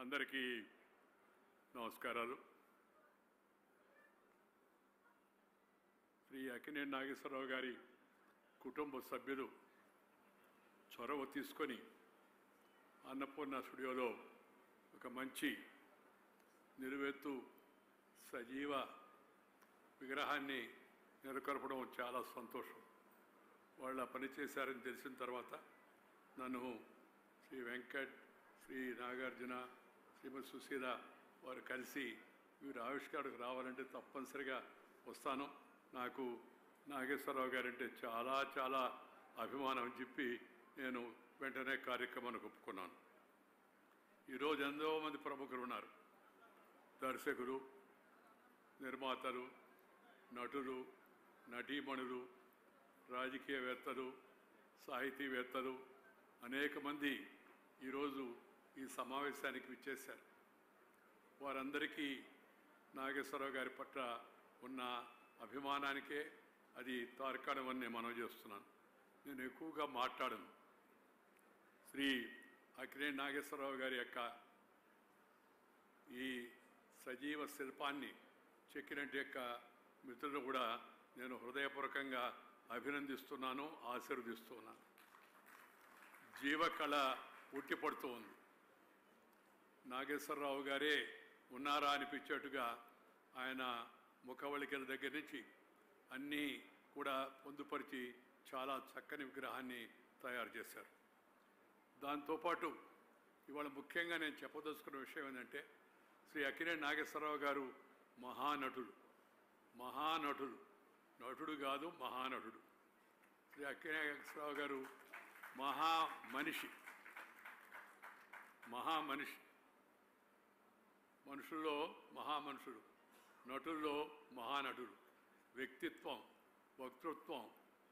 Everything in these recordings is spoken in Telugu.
అందరికీ నమస్కారాలు. శ్రీ అక్కినేని నాగేశ్వరరావు గారి కుటుంబ సభ్యులు చొరవ తీసుకొని అన్నపూర్ణ స్టూడియోలో ఒక మంచి నిలువెత్తు సజీవ విగ్రహాన్ని నెలకొల్పడం చాలా సంతోషం. వాళ్ళ పనిచేశారని తెలిసిన తర్వాత నన్ను శ్రీ వెంకట్, శ్రీ నాగార్జున, శ్రీమతి సుశీల వారు కలిసి వీరు ఆవిష్కారకు రావాలంటే తప్పనిసరిగా వస్తాను, నాకు నాగేశ్వరరావు గారంటే చాలా చాలా అభిమానం అని చెప్పి నేను వెంటనే కార్యక్రమానికి ఒప్పుకున్నాను. ఈరోజు ఎంతో మంది ప్రముఖులు ఉన్నారు. దర్శకులు, నిర్మాతలు, నటులు, నటీమణులు, రాజకీయవేత్తలు, సాహితీవేత్తలు అనేక మంది ఈరోజు ఈ సమావేశానికి విచ్చేశారు. వారందరికీ నాగేశ్వరరావు గారి పట్ల ఉన్న అభిమానానికే అది తార్కాణమని నేను మనవి చేస్తున్నాను. నేను ఎక్కువగా మాట్లాడను. శ్రీ అక్కినేని నాగేశ్వరరావు గారి యొక్క ఈ సజీవ శిల్పాన్ని చెక్కినట్టు యొక్క మిత్రులు కూడా నేను హృదయపూర్వకంగా అభినందిస్తున్నాను, ఆశీర్వదిస్తున్నాను. జీవకళ ఉట్టిపడుతూ ఉంది. నాగేశ్వరరావు గారే ఉన్నారా అనిపించేట్టుగా ఆయన ముఖవళికల దగ్గర నుంచి అన్నీ కూడా పొందుపరిచి చాలా చక్కని విగ్రహాన్ని తయారు చేశారు. దాంతోపాటు ఇవాళ ముఖ్యంగా నేను చెప్పదలుచుకున్న విషయం ఏంటంటే శ్రీ అక్కినేని నాగేశ్వరరావు గారు మహానటుడు. మహానటుడు, నటుడు కాదు, మహానటుడు. శ్రీ అక్కినేని నాగేశ్వరరావు గారు మహామనిషి. మహామనిషి, మనుషుల్లో మహామనుషుడు, నటుల్లో మహానటుడు. వ్యక్తిత్వం, వక్తృత్వం,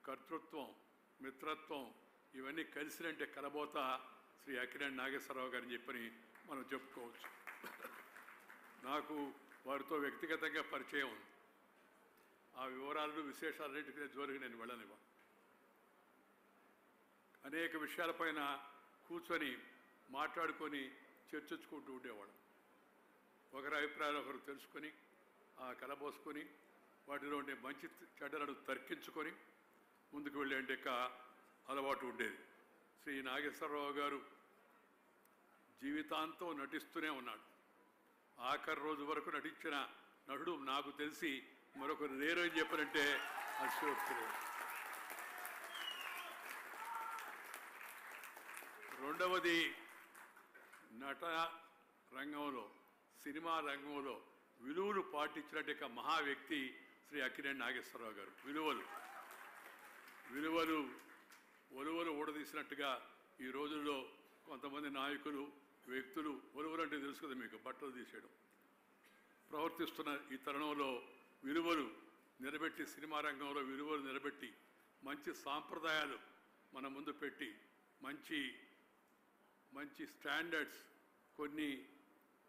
కర్తృత్వం, మిత్రత్వం ఇవన్నీ కలిసినంటే కలబోత శ్రీ అక్కినేని నాగేశ్వరరావు గారిని చెప్పని మనం చెప్పుకోవచ్చు. నాకు వారితో వ్యక్తిగతంగా పరిచయం ఉంది. ఆ వివరాలను విశేషాలన్నింటికీ జోలికి నేను వెళ్ళనివ్వ. అనేక విషయాలపైన కూర్చొని మాట్లాడుకొని చర్చించుకుంటూ ఉండేవాడు. ఒకరి అభిప్రాయాలు ఒకరు తెలుసుకొని ఆ కలబోసుకొని వాటిలో ఉండే మంచి చెడ్డలను తర్కించుకొని ముందుకు వెళ్ళే అలవాటు ఉండేది. శ్రీ నాగేశ్వరరావు గారు జీవితాంతం నటిస్తూనే ఉన్నాడు. ఆఖరి రోజు వరకు నటించిన నటుడు నాకు తెలిసి మరొకరు లేరు అని చెప్పనంటే అతిశయోక్తి. రెండవది, నట రంగంలో, సినిమా రంగంలో విలువలు పాటించినట్టు మహా వ్యక్తి శ్రీ అక్కినేని నాగేశ్వరరావు గారు. ఒలువలు ఊడదీసినట్టుగా ఈ రోజుల్లో కొంతమంది నాయకులు, వ్యక్తులు, ఒలువలు అంటే తెలుసు కదా మీకు, బట్టలు తీసేయడం, ప్రవర్తిస్తున్న ఈ తరుణంలో విలువలు నిలబెట్టి, సినిమా రంగంలో విలువలు నిలబెట్టి మంచి సాంప్రదాయాలు మన ముందు పెట్టి మంచి స్టాండర్డ్స్ కొన్ని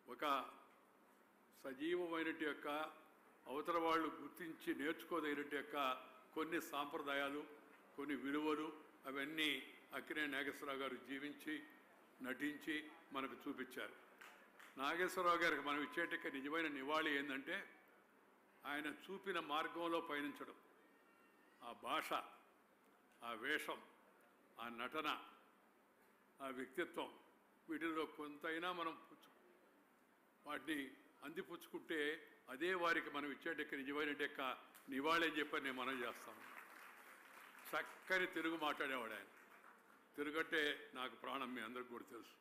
ఒక సజీవమైనటి యొక్క అవతల వాళ్ళు గుర్తించి నేర్చుకోదగినటి యొక్క కొన్ని సాంప్రదాయాలు, కొన్ని విలువలు అవన్నీ అక్కినేని నాగేశ్వరరావు గారు జీవించి నటించి మనకు చూపించారు. నాగేశ్వరరావు గారికి మనం ఇచ్చేట నిజమైన నివాళి ఏంటంటే ఆయన చూపిన మార్గంలో పయనించడం. ఆ భాష, ఆ వేషం, ఆ నటన, ఆ వ్యక్తిత్వం, వీటిలో కొంతైనా మనం వాటిని అందిపుచ్చుకుంటే అదే వారికి మనం ఇచ్చేట నిజమైన నివాళి అని చెప్పని నేను మనం చేస్తాం. చక్కని తెలుగు మాట్లాడేవాడు ఆయన. తెలుగు అంటే నాకు ప్రాణం, మీ అందరికి కూడా తెలుసు.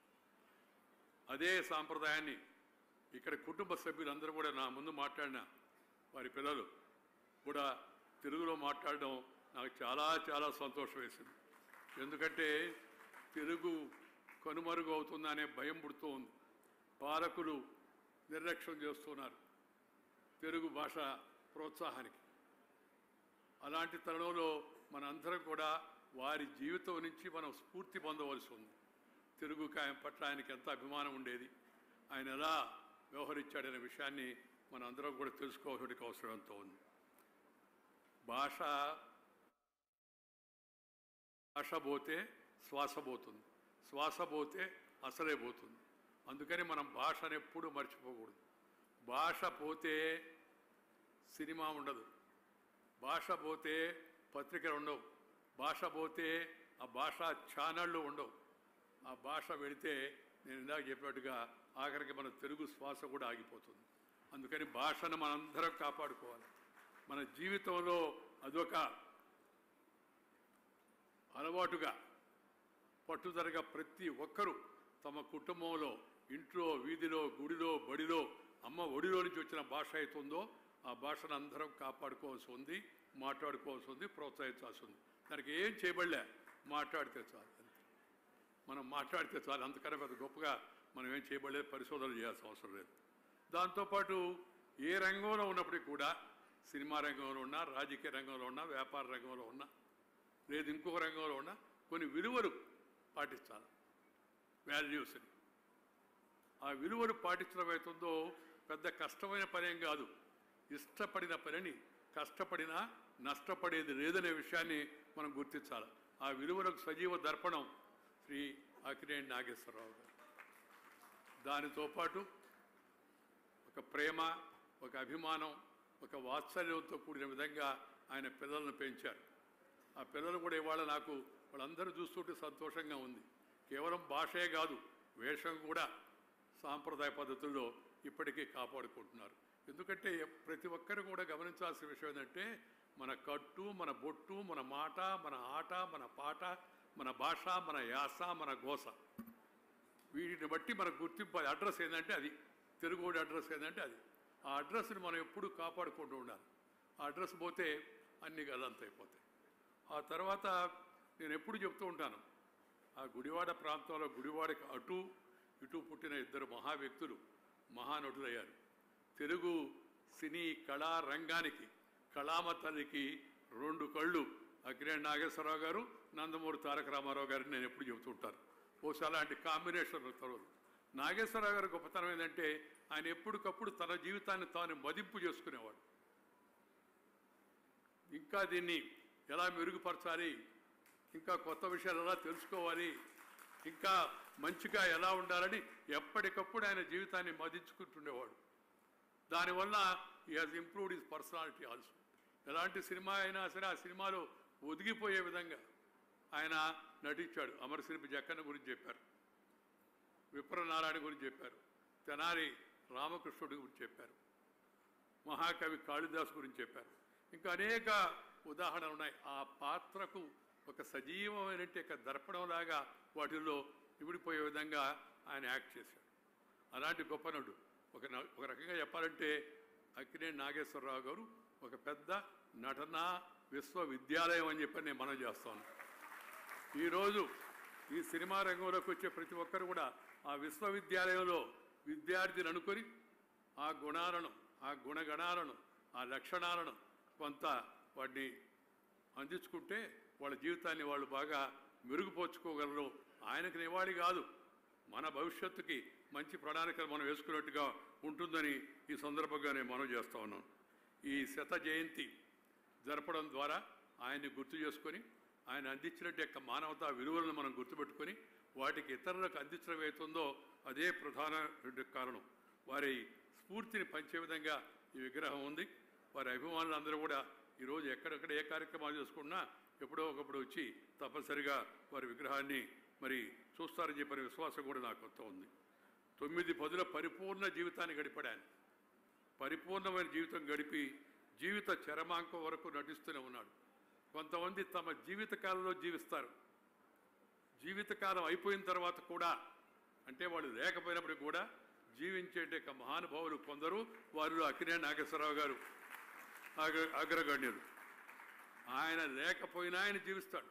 అదే సాంప్రదాయాన్ని ఇక్కడ కుటుంబ సభ్యులందరూ కూడా నా ముందు మాట్లాడిన వారి పిల్లలు కూడా తెలుగులో మాట్లాడడం నాకు చాలా చాలా సంతోషం వేసింది. ఎందుకంటే తెలుగు కనుమరుగు అవుతుందనే భయం పుడుతూ ఉంది. పాలకులు నిర్లక్ష్యం చేస్తున్నారు తెలుగు భాష ప్రోత్సాహానికి. అలాంటి తరుణంలో మనందరం కూడా వారి జీవితం నుంచి మనం స్ఫూర్తి పొందవలసి ఉంది. తెలుగు పట్ల ఆయనకి ఎంత అభిమానం ఉండేది, ఆయన ఎలా వ్యవహరించాడనే విషయాన్ని మన అందరం కూడా తెలుసుకోవాల్సిన అవసరం ఎంతో ఉంది. భాష పోతే శ్వాస పోతుంది, శ్వాస పోతే అసలే పోతుంది. అందుకని మనం భాషను ఎప్పుడూ మర్చిపోకూడదు. భాష పోతే సినిమా ఉండదు, భాష పోతే పత్రికలు ఉండవు, భాష పోతే ఆ భాషా ఛానళ్ళు ఉండవు. ఆ భాష వెళితే నేను ఇందాక చెప్పినట్టుగా ఆఖరికి మన తెలుగు శ్వాస కూడా ఆగిపోతుంది. అందుకని భాషను మనందరం కాపాడుకోవాలి. మన జీవితంలో అదొక అలవాటుగా పట్టుదలగా ప్రతి ఒక్కరూ తమ కుటుంబంలో, ఇంట్లో, వీధిలో, గుడిలో, బడిలో అమ్మ ఒడిలో నుంచి వచ్చిన భాష అవుతుందో ఆ భాషను అందరం కాపాడుకోవాల్సి ఉంది, మాట్లాడుకోవాల్సి ఉంది, ప్రోత్సహించాల్సి ఉంది. దానికి ఏం చేయబడలే, మాట్లాడితే చాలు. మనం మాట్లాడితే చాలు, అంతకన్నా పెద్ద గొప్పగా మనం ఏం చేయబడలేదు, పరిశోధనలు చేయాల్సిన అవసరం లేదు. దాంతోపాటు ఏ రంగంలో ఉన్నప్పటికీ కూడా, సినిమా రంగంలో ఉన్నా, రాజకీయ రంగంలో ఉన్నా, వ్యాపార రంగంలో ఉన్నా, లేదు ఇంకొక రంగంలో ఉన్నా కొన్ని విలువలు పాటించాలి, వాల్యూస్ని. ఆ విలువలు పాటించడం అవుతుందో పెద్ద కష్టమైన పనేం కాదు. ఇష్టపడిన పనిని కష్టపడినా నష్టపడేది లేదనే విషయాన్ని మనం గుర్తించాలి. ఆ విలువలకు సజీవ దర్పణం శ్రీ అక్కినేని నాగేశ్వరరావు గారు. దానితో పాటు ఒక ప్రేమ, ఒక అభిమానం, ఒక వాత్సల్యంతో కూడిన విధంగా ఆయన పిల్లలను పెంచారు. ఆ పిల్లలు కూడా ఇవాళ నాకు వాళ్ళందరూ చూస్తుంటే సంతోషంగా ఉంది. కేవలం భాషే కాదు, వేషం కూడా సాంప్రదాయ పద్ధతుల్లో ఇప్పటికీ కాపాడుకుంటున్నారు. ఎందుకంటే ప్రతి ఒక్కరు కూడా గమనించాల్సిన విషయం ఏంటంటే మన కట్టు, మన బొట్టు, మన మాట, మన ఆట, మన పాట, మన భాష, మన యాస, మన గోస, వీటిని బట్టి మనకు గుర్తింపు. అడ్రస్ ఏంటంటే అది, తెలుగు అడ్రస్ ఏంటంటే అది. ఆ అడ్రస్ని మనం ఎప్పుడూ కాపాడుకుంటూ ఉండాలి. ఆ అడ్రస్ పోతే అన్ని గల్లంత అయిపోతాయి. ఆ తర్వాత నేను ఎప్పుడు చెప్తూ ఉంటాను, ఆ గుడివాడ ప్రాంతంలో గుడివాడకి అటు ఇటు పుట్టిన ఇద్దరు మహా వ్యక్తులు మహానటులయ్యారు. తెలుగు సినీ కళా రంగానికి, కళామ తల్లికి రెండు కళ్ళు అక్కినేని నాగేశ్వరరావు గారు, నందమూరి తారక రామారావు గారిని నేను ఎప్పుడు చెబుతూ ఉంటాను. బహుశా అలాంటి కాంబినేషన్ తర్వాత నాగేశ్వరరావు గారి గొప్పతనం ఏంటంటే ఆయన ఎప్పటికప్పుడు తన జీవితాన్ని తాను మదింపు చేసుకునేవాడు. ఇంకా దీన్ని ఎలా మెరుగుపరచాలి, ఇంకా కొత్త విషయాలు ఎలా తెలుసుకోవాలి, ఇంకా మంచిగా ఎలా ఉండాలని ఎప్పటికప్పుడు ఆయన జీవితాన్ని మదించుకుంటుండేవాడు. దానివల్ల he has improved his personality also. ఎలాంటి సినిమా అయినా సరే ఆ సినిమాలో ఒదిగిపోయే విధంగా ఆయన నటించాడు. అమరశిల్పి జక్కన్న గురించి చెప్పారు, విప్రనారాయణ గురించి చెప్పారు, తెనాలి రామకృష్ణుడి గురించి చెప్పారు, మహాకవి కాళిదాసు గురించి చెప్పారు. ఇంకా అనేక ఉదాహరణలు ఉన్నాయి. ఆ పాత్రకు ఒక సజీవమైన ఒక దర్పణంలాగా వాటిల్లో ఇవిడిపోయే విధంగా ఆయన యాక్ట్ చేశాడు. అలాంటి గొప్ప నటుడు. ఒక రకంగా చెప్పాలంటే అక్కినేని నాగేశ్వరరావు గారు ఒక పెద్ద నటనా విశ్వవిద్యాలయం అని చెప్పి నేను మనం చేస్తాను. ఈరోజు ఈ సినిమా రంగంలోకి వచ్చే ప్రతి ఒక్కరు కూడా ఆ విశ్వవిద్యాలయంలో విద్యార్థిని అనుకొని ఆ గుణాలను, ఆ గుణగణాలను, ఆ లక్షణాలను కొంత వాటిని అందించుకుంటే వాళ్ళ జీవితాన్ని వాళ్ళు బాగా మెరుగుపరుచుకోగలరు. ఆయనకు నివాళి కాదు, మన భవిష్యత్తుకి మంచి ప్రణాళికలు మనం వేసుకున్నట్టుగా ఉంటుందని ఈ సందర్భంగా నేను మనం చేస్తూ ఉన్నాను. ఈ శత జయంతి జరపడం ద్వారా ఆయన్ని గుర్తు చేసుకొని, ఆయన అందించినట్టు యొక్క మానవతా విలువలను మనం గుర్తుపెట్టుకొని వాటికి ఇతరులకు అందించడం అవుతుందో అదే ప్రధాన కారణం. వారి స్ఫూర్తిని పంచే విధంగా ఈ విగ్రహం ఉంది. వారి అభిమానులందరూ కూడా ఈరోజు ఎక్కడెక్కడ ఏ కార్యక్రమాలు చేసుకున్నా ఎప్పుడో ఒకప్పుడు వచ్చి తప్పనిసరిగా వారి విగ్రహాన్ని మరి చూస్తారని చెప్పిన విశ్వాసం కూడా నాకు వస్తూ ఉంది. 9 పరిపూర్ణ జీవితాన్ని గడిపాడు ఆయన. పరిపూర్ణమైన జీవితం గడిపి జీవిత చరమాంకం వరకు నటిస్తూనే ఉన్నాడు. కొంతమంది తమ జీవితకాలంలో జీవిస్తారు, జీవితకాలం అయిపోయిన తర్వాత కూడా, అంటే వాళ్ళు లేకపోయినప్పటికీ కూడా జీవించే మహానుభావులు కొందరు, వారిలో అక్కినేని నాగేశ్వరరావు గారు అగ్రగణ్యులు. ఆయన లేకపోయినా ఆయన జీవిస్తాడు.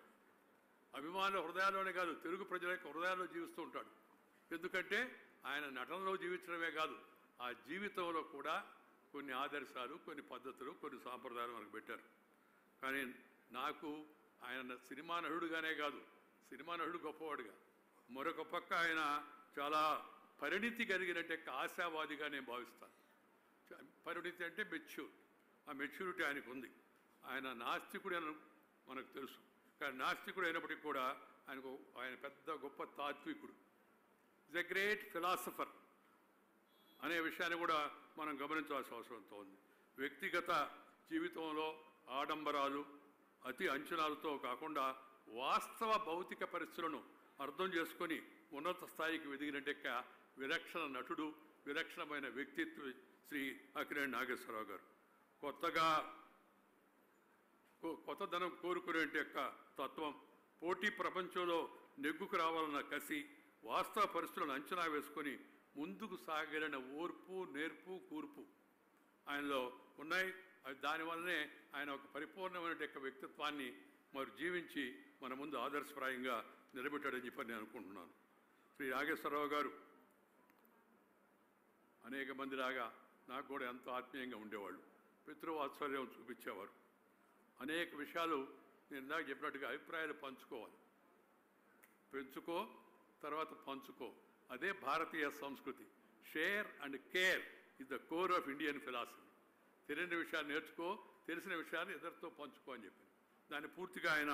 అభిమానుల హృదయాల్లోనే కాదు, తెలుగు ప్రజల యొక్క హృదయాల్లో జీవిస్తూ ఉంటాడు. ఎందుకంటే ఆయన నటనలో జీవించడమే కాదు, ఆ జీవితంలో కూడా కొన్ని ఆదర్శాలు, కొన్ని పద్ధతులు, కొన్ని సాంప్రదాయాలు మనకు పెట్టారు. కానీ నాకు ఆయన సినిమా నటుడుగానే కాదు, సినిమా నటుడు గొప్పవాడుగా, మరొక పక్క ఆయన చాలా పరిణితి కలిగినట్టు ఆశావాదిగా నేను భావిస్తాను. పరిణితి అంటే మెచ్యూర్, ఆ మెచ్యూరిటీ ఆయనకు ఉంది. ఆయన నాస్తికుడు అని మనకు తెలుసు, కానీ నాస్తికుడు అయినప్పటికీ కూడా ఆయన పెద్ద గొప్ప తాత్వికుడు. ఈజ్ ఎ గ్రేట్ ఫిలాసఫర్ అనే విషయాన్ని కూడా మనం గమనించాల్సిన అవసరంతో ఉంది. వ్యక్తిగత జీవితంలో ఆడంబరాలు అతి అంచనాలతో కాకుండా వాస్తవ భౌతిక పరిస్థితులను అర్థం చేసుకొని ఉన్నత స్థాయికి ఎదిగినట్టెక్క విలక్షణ నటుడు, విలక్షణమైన వ్యక్తిత్వ శ్రీ అక్కినేని నాగేశ్వరరావు గారు. కొత్తదనం కోరుకునే యొక్క తత్వం, పోటీ ప్రపంచంలో నెగ్గుకు రావాలన్న కసి, వాస్తవ పరిస్థితులను అంచనా వేసుకొని ముందుకు సాగిన ఓర్పు, నేర్పు, కూర్పు ఆయనలో ఉన్నాయి. దానివల్లనే ఆయన ఒక పరిపూర్ణమైన యొక్క వ్యక్తిత్వాన్ని మరి జీవించి మన ముందు ఆదర్శప్రాయంగా నిలబెట్టాడని చెప్పి నేను అనుకుంటున్నాను. శ్రీ నాగేశ్వరరావు గారు అనేక మందిలాగా నాకు కూడా ఎంతో ఆత్మీయంగా ఉండేవాళ్ళు. పితృవాత్సల్యం చూపించేవారు. అనేక విషయాలు నేను ఇందాక చెప్పినట్టుగా అభిప్రాయాలు పంచుకోవాలి. పెంచుకో, తర్వాత పంచుకో. అదే భారతీయ సంస్కృతి. Share and care is the core of Indian philosophy. తెలియని విషయాలు నేర్చుకో, తెలిసిన విషయాలు ఇద్దరితో పంచుకో అని చెప్పి దాన్ని పూర్తిగా ఆయన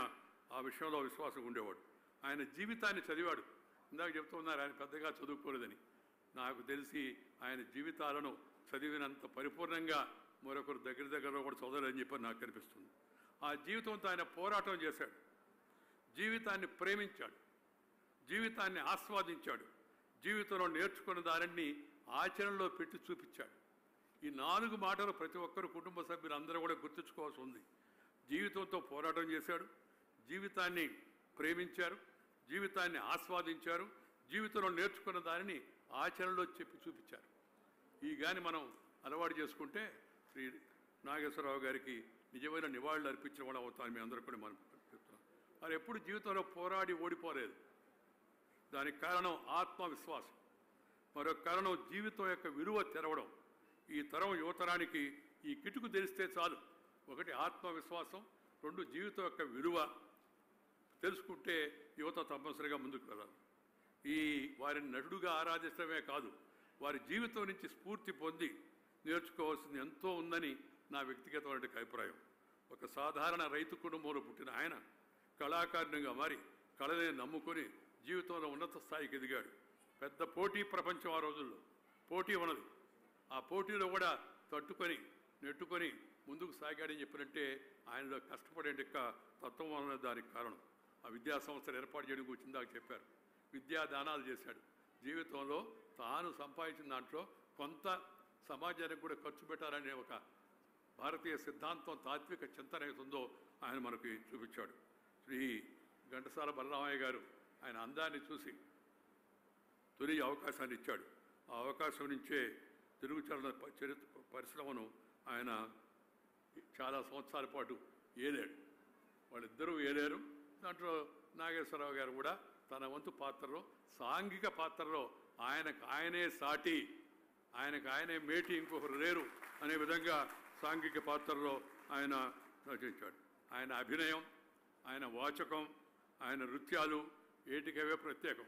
ఆ విషయంలో విశ్వాసం ఉండేవాడు. ఆయన జీవితాన్ని చదివాడు. ఇందాక చెప్తున్నారు ఆయన పెద్దగా చదువుకోలేదని. నాకు తెలిసి ఆయన జీవితాలను చదివినంత పరిపూర్ణంగా మరొకరు దగ్గరలో కూడా చదవలేదని చెప్పి నాకు కనిపిస్తుంది. ఆ జీవితంతో ఆయన పోరాటం చేశాడు. జీవితాన్ని ప్రేమించాడు, జీవితాన్ని ఆస్వాదించాడు, జీవితంలో నేర్చుకున్న దానిని ఆచరణలో పెట్టి చూపించాడు. ఈ 4 మాటలు ప్రతి ఒక్కరు కుటుంబ సభ్యులందరూ కూడా గుర్తుంచుకోవాల్సి ఉంది. జీవితంతో పోరాటం చేశాడు, జీవితాన్ని ప్రేమించారు, జీవితాన్ని ఆస్వాదించారు, జీవితంలో నేర్చుకున్న దానిని ఆచరణలో చెప్పి చూపించారు. ఈ గాని మనం అలవాటు చేసుకుంటే శ్రీ నాగేశ్వరరావు గారికి నిజమైన నివాళులు అర్పించిన వాళ్ళు అవుతాను. మీ అందరూ కూడా మనం చెప్తున్నాం. వారు ఎప్పుడు జీవితంలో పోరాడి ఓడిపోలేదు. దానికి కారణం ఆత్మవిశ్వాసం. మరొక కారణం జీవితం యొక్క విలువ తెరవడం. ఈ తరం యువతరానికి ఈ కిటుకు తెలిస్తే చాలు. 1 ఆత్మవిశ్వాసం, 2 జీవితం యొక్క విలువ తెలుసుకుంటే యువత తప్పనిసరిగా ముందుకు వెళ్ళాలి. ఈ వారిని నటుడుగా ఆరాధించడమే కాదు, వారి జీవితం నుంచి స్ఫూర్తి పొంది నేర్చుకోవాల్సింది ఎంతో ఉందని నా వ్యక్తిగతమైన అభిప్రాయం. ఒక సాధారణ రైతు కుటుంబంలో పుట్టిన ఆయన కళాకారునిగా మారి కళని నమ్ముకొని జీవితంలో ఉన్నత స్థాయికి ఎదిగాడు. పెద్ద పోటీ ప్రపంచం ఆ రోజుల్లో పోటీ ఉన్నది. ఆ పోటీలో కూడా తట్టుకొని నెట్టుకొని ముందుకు సాగాడని చెప్పినట్టే ఆయనలో కష్టపడే తత్వం వలన దానికి కారణం. ఆ విద్యా సంస్థలు ఏర్పాటు చేయడం గురించి దాకా చెప్పారు. విద్యాదానాలు చేశాడు. జీవితంలో తాను సంపాదించిన దాంట్లో కొంత సమాజానికి కూడా ఖర్చు పెట్టాలనే ఒక భారతీయ సిద్ధాంతం, తాత్విక చింతన ఏతుందో ఆయన మనకి చూపించాడు. శ్రీ ఘంటసాల బలరామయ్య గారు ఆయన అందాన్ని చూసి తొలి అవకాశాన్ని ఇచ్చాడు. ఆ అవకాశం నుంచే తెలుగు చరిత్ర పరిశ్రమను ఆయన చాలా సంవత్సరాల పాటు ఏలాడు. వాళ్ళిద్దరూ ఏలారు. దాంట్లో నాగేశ్వరరావు గారు కూడా తన వంతు పాత్రలో, సాంఘిక పాత్రలో ఆయనే సాటి, ఆయనే మేటి, ఇంకొకరు లేరు అనే విధంగా సాంఘిక పాత్రలో ఆయన రచించాడు. ఆయన అభినయం, ఆయన వాచకం, ఆయన నృత్యాలు ఏటికవే ప్రత్యేకం.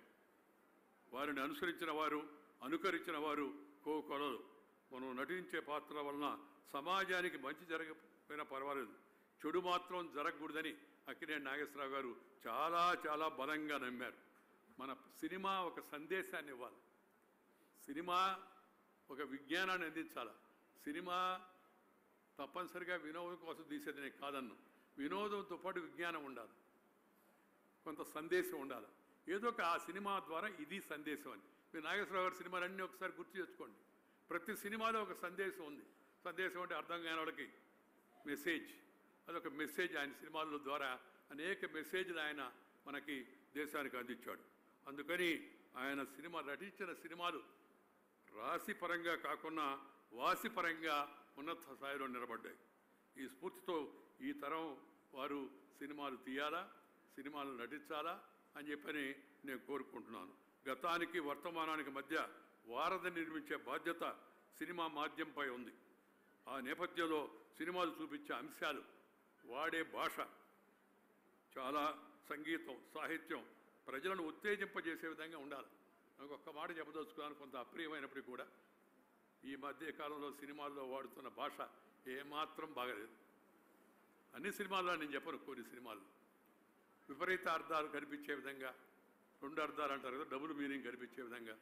వారిని అనుసరించిన వారు, అనుకరించిన వారు కోకొలలు. మనం నటించే పాత్ర వలన సమాజానికి మంచి జరగకపోయినా పర్వాలేదు, చెడు మాత్రం జరగకూడదని అక్కినేని నాగేశ్వరరావు గారు చాలా చాలా బలంగా నమ్మారు. మన సినిమా ఒక సందేశాన్ని ఇవ్వాలి, సినిమా ఒక విజ్ఞానాన్ని అందించాలి. సినిమా తప్పనిసరిగా వినోదం కోసం తీసేది నేను కాదన్ను. వినోదంతో పాటు విజ్ఞానం ఉండాలి, కొంత సందేశం ఉండాలి. ఏదో ఒక ఆ సినిమా ద్వారా ఇది సందేశం అని. మీరు నాగేశ్వరరావు గారి సినిమాలన్నీ ఒకసారి గుర్తు తెచ్చుకోండి. ప్రతి సినిమాలో ఒక సందేశం ఉంది. సందేశం అంటే అర్థం కాని వాళ్ళకి మెసేజ్, అదొక మెసేజ్. ఆయన సినిమాల ద్వారా అనేక మెసేజ్లు ఆయన మనకి దేశానికి అందించాడు. అందుకని ఆయన నటించిన సినిమాలు రాశిపరంగా కాకుండా వాసిపరంగా ఉన్నత స్థాయిలో నిలబడ్డాయి. ఈ స్ఫూర్తితో ఈ తరం వారు సినిమాలు తీయాలా, సినిమాలు నటించాలా అని చెప్పని నేను కోరుకుంటున్నాను. గతానికి వర్తమానానికి మధ్య వారధి నిర్మించే బాధ్యత సినిమా మాధ్యమంపై ఉంది. ఆ నేపథ్యంలో సినిమాలు చూపించే అంశాలు, వాడే భాష, చాలా సంగీతం, సాహిత్యం ప్రజలను ఉత్తేజింపజేసే విధంగా ఉండాలి. నాకు ఒక్క మాట చెప్పదలుచుకున్నాను, కొంత అప్రియమైనప్పటికీ కూడా ఈ మధ్య కాలంలో సినిమాల్లో వాడుతున్న భాష ఏమాత్రం బాగలేదు. అన్ని సినిమాల్లో నేను చెప్పను, కొన్ని సినిమాలు విపరీత అర్థాలు కనిపించే విధంగా రెండు అర్థాలు అంటారు కదా, డబుల్ మీనింగ్ కనిపించే విధంగా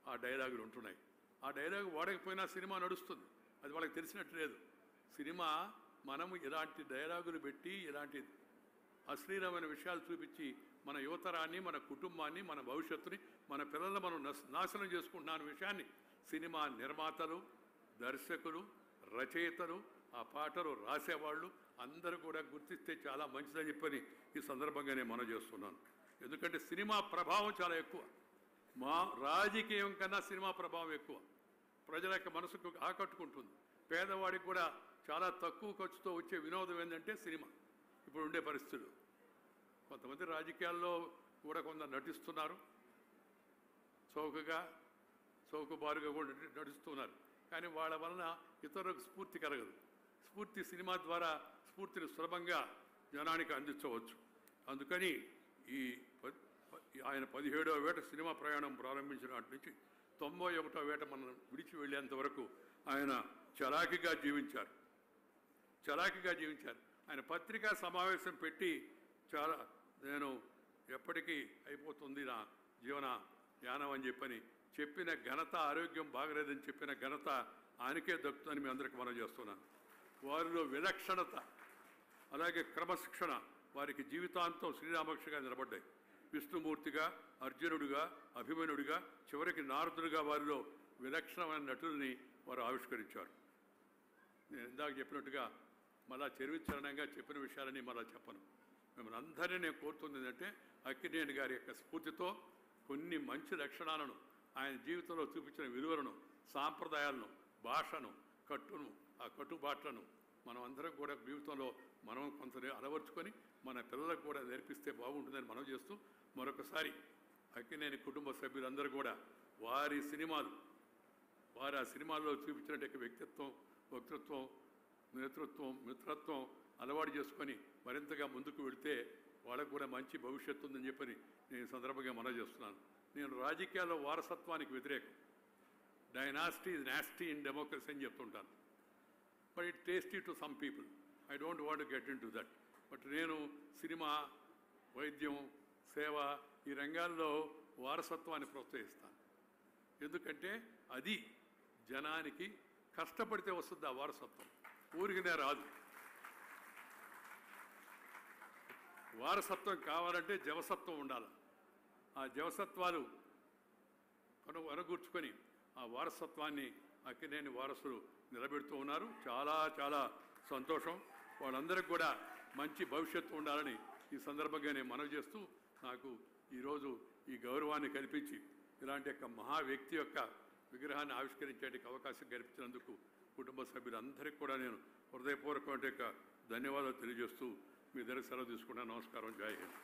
ఆ డైలాగులు ఉంటున్నాయి. ఆ డైలాగ్ వాడకపోయినా సినిమా నడుస్తుంది, అది వాళ్ళకి తెలిసినట్టు లేదు. సినిమా మనము ఇలాంటి డైలాగులు పెట్టి ఇలాంటి అశ్లీలమైన విషయాలు చూపించి మన యువతరాన్ని, మన కుటుంబాన్ని, మన భవిష్యత్తుని, మన పిల్లలను మనం నాశనం చేసుకుంటున్న విషయాన్ని సినిమా నిర్మాతలు, దర్శకులు, రచయితలు, ఆ పాటలు రాసేవాళ్ళు అందరూ కూడా గుర్తిస్తే చాలా మంచిదని చెప్పని ఈ సందర్భంగా నేను మనం చేస్తున్నాను. ఎందుకంటే సినిమా ప్రభావం చాలా ఎక్కువ, మా రాజకీయం కన్నా సినిమా ప్రభావం ఎక్కువ. ప్రజల యొక్క మనసుకు ఆకట్టుకుంటుంది. పేదవాడికి కూడా చాలా తక్కువ ఖర్చుతో వచ్చే వినోదం ఏంటంటే సినిమా. ఇప్పుడు ఉండే పరిస్థితులు కొంతమంది రాజకీయాల్లో కూడా కొంత నటిస్తున్నారు, చౌకబారుగా కూడా నడుస్తున్నారు. కానీ వాళ్ళ వలన ఇతరులకు స్ఫూర్తి కలగదు. స్ఫూర్తి సినిమా ద్వారా స్ఫూర్తిని సులభంగా జనానికి అందించవచ్చు. అందుకని ఆయన 17వ ఏట సినిమా ప్రయాణం ప్రారంభించిన నాటి నుంచి 91వ ఏట మనం విడిచి వెళ్ళేంత వరకు ఆయన చలాకీగా జీవించారు. ఆయన పత్రికా సమావేశం పెట్టి చాలా నేను ఎప్పటికీ అయిపోతుంది నా జీవన యానం అని చెప్పిన ఘనత, ఆరోగ్యం బాగలేదని చెప్పిన ఘనత ఆయనకే దక్కుతుందని మీ అందరికీ మనం చేస్తున్నాను. వారిలో విలక్షణత, అలాగే క్రమశిక్షణ వారికి జీవితాంతం శ్రీరామకృష్ణగా నిలబడ్డాయి. విష్ణుమూర్తిగా, అర్జునుడిగా, అభిమన్యుడిగా, చివరికి నారదుడిగా వారిలో విలక్షణమైన నటుల్ని వారు ఆవిష్కరించారు. నేను ఇందాక చెప్పినట్టుగా మళ్ళా చరిత్రణంగా చెప్పిన విషయాలని మళ్ళా చెప్పను. మిమ్మల్ని అందరినీ నేను కోరుతుంది ఏంటంటే అక్కినేని గారి యొక్క స్ఫూర్తితో కొన్ని మంచి లక్షణాలను, ఆయన జీవితంలో చూపించిన విలువలను, సాంప్రదాయాలను, భాషను, ఆ కట్టుబాట్లను మనం అందరం కూడా జీవితంలో మనం కొంత అలవర్చుకొని మన పిల్లలకు కూడా నేర్పిస్తే బాగుంటుందని మనం చేస్తూ మరొకసారి అక్కినేని కుటుంబ సభ్యులందరూ కూడా వారి ఆ సినిమాల్లో చూపించినట్టు వ్యక్తిత్వం, వక్తృత్వం, నేతృత్వం, మిత్రత్వం అలవాటు చేసుకొని మరింతగా ముందుకు వెళితే వాళ్ళకు కూడా మంచి భవిష్యత్తు ఉందని చెప్పని నేను సందర్భంగా మనవి చేస్తున్నాను. నేను రాజకీయాల్లో వారసత్వానికి వ్యతిరేకం. Dynasty is nasty in democracy అని చెప్తుంటాను. But it tasty to some people. I don't want to get in to that. But నేను సినిమా, వైద్యం, సేవ ఈ రంగాల్లో వారసత్వాన్ని ప్రోత్సహిస్తాను. ఎందుకంటే అది జనానికి కష్టపడితే వస్తుంది. ఆ వారసత్వం ఊరికినే రాదు. వారసత్వం కావాలంటే జవసత్వం ఉండాలి. ఆ జవసత్వాలు అనుగూర్చుకొని ఆ వారసత్వాన్ని అక్కినేని వారసులు నిలబెడుతూ ఉన్నారు. చాలా చాలా సంతోషం. వాళ్ళందరికీ కూడా మంచి భవిష్యత్తు ఉండాలని ఈ సందర్భంగా నేను మనవి చేస్తూ, నాకు ఈరోజు ఈ గౌరవాన్ని కల్పించి ఇలాంటి యొక్క మహా వ్యక్తి యొక్క విగ్రహాన్ని ఆవిష్కరించేందుకు అవకాశం కల్పించినందుకు కుటుంబ సభ్యులందరికీ కూడా నేను హృదయపూర్వకమైన ధన్యవాదాలు తెలియజేస్తూ మీ దగ్గర సెలవు తీసుకున్నాను. నమస్కారం. జై హింద్.